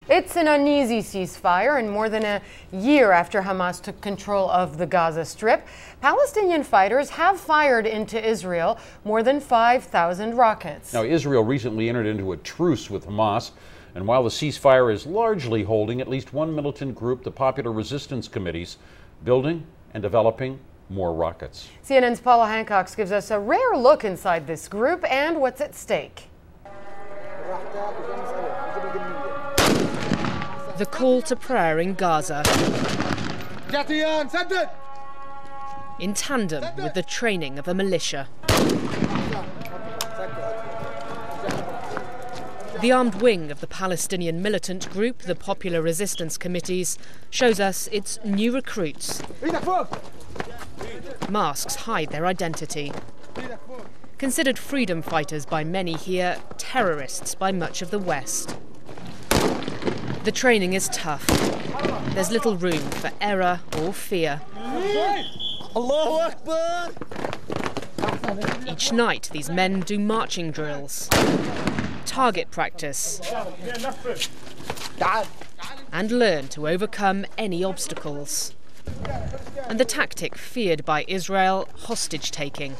It's an uneasy ceasefire, and more than a year after Hamas took control of the Gaza Strip, Palestinian fighters have fired into Israel more than 5,000 rockets. Now, Israel recently entered into a truce with Hamas, and while the ceasefire is largely holding, at least one militant group, the Popular Resistance Committees, building and developing more rockets. CNN's Paula Hancock gives us a rare look inside this group and what's at stake. The call to prayer in Gaza, in tandem with the training of a militia. The armed wing of the Palestinian militant group, the Popular Resistance Committees, shows us its new recruits. Masks hide their identity. Considered freedom fighters by many here, terrorists by much of the West. The training is tough. There's little room for error or fear. Each night, these men do marching drills, target practice, and learn to overcome any obstacles. And the tactic feared by Israel, hostage-taking.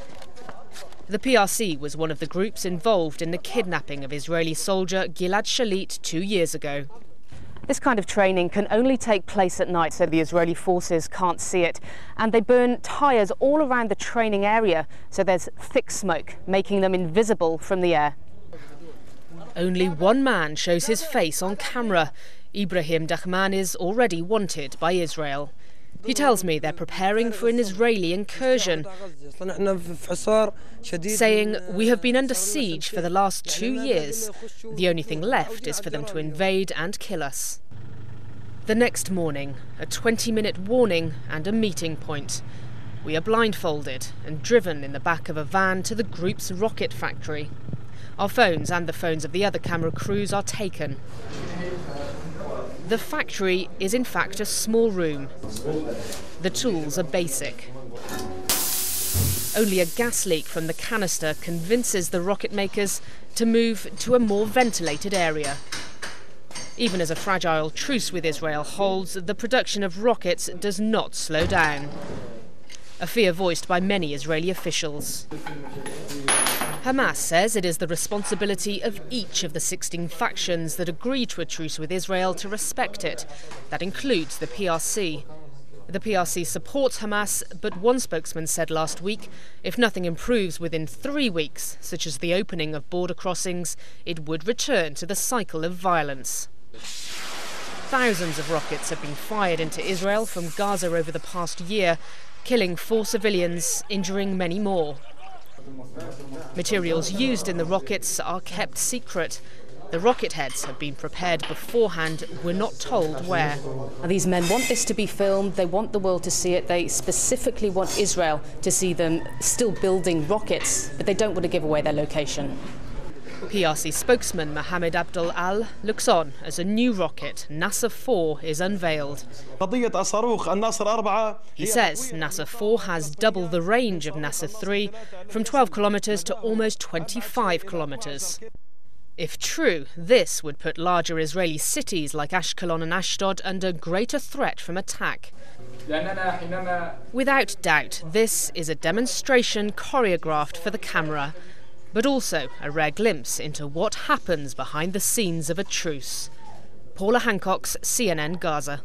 The PRC was one of the groups involved in the kidnapping of Israeli soldier Gilad Shalit 2 years ago. This kind of training can only take place at night, so the Israeli forces can't see it. And they burn tyres all around the training area, so there's thick smoke, making them invisible from the air. Only one man shows his face on camera. Ibrahim Dahman is already wanted by Israel. He tells me they're preparing for an Israeli incursion, saying, "We have been under siege for the last 2 years. The only thing left is for them to invade and kill us." The next morning, a 20-minute warning and a meeting point. We are blindfolded and driven in the back of a van to the group's rocket factory. Our phones and the phones of the other camera crews are taken. The factory is in fact a small room. The tools are basic. Only a gas leak from the canister convinces the rocket makers to move to a more ventilated area. Even as a fragile truce with Israel holds, the production of rockets does not slow down. A fear voiced by many Israeli officials. Hamas says it is the responsibility of each of the 16 factions that agreed to a truce with Israel to respect it. That includes the PRC. The PRC supports Hamas, but one spokesman said last week if nothing improves within 3 weeks, such as the opening of border crossings, it would return to the cycle of violence. Thousands of rockets have been fired into Israel from Gaza over the past year, killing 4 civilians, injuring many more. Materials used in the rockets are kept secret. The rocket heads have been prepared beforehand. We're not told where. These men want this to be filmed. They want the world to see it. They specifically want Israel to see them still building rockets, but they don't want to give away their location. PRC spokesman Mohammed Abdul Al looks on as a new rocket, Nasser 4, is unveiled. He says Nasser 4 has double the range of Nasser 3, from 12 kilometres to almost 25 kilometres. If true, this would put larger Israeli cities like Ashkelon and Ashdod under greater threat from attack. Without doubt, this is a demonstration choreographed for the camera, but also a rare glimpse into what happens behind the scenes of a truce. Paula Hancock's CNN Gaza.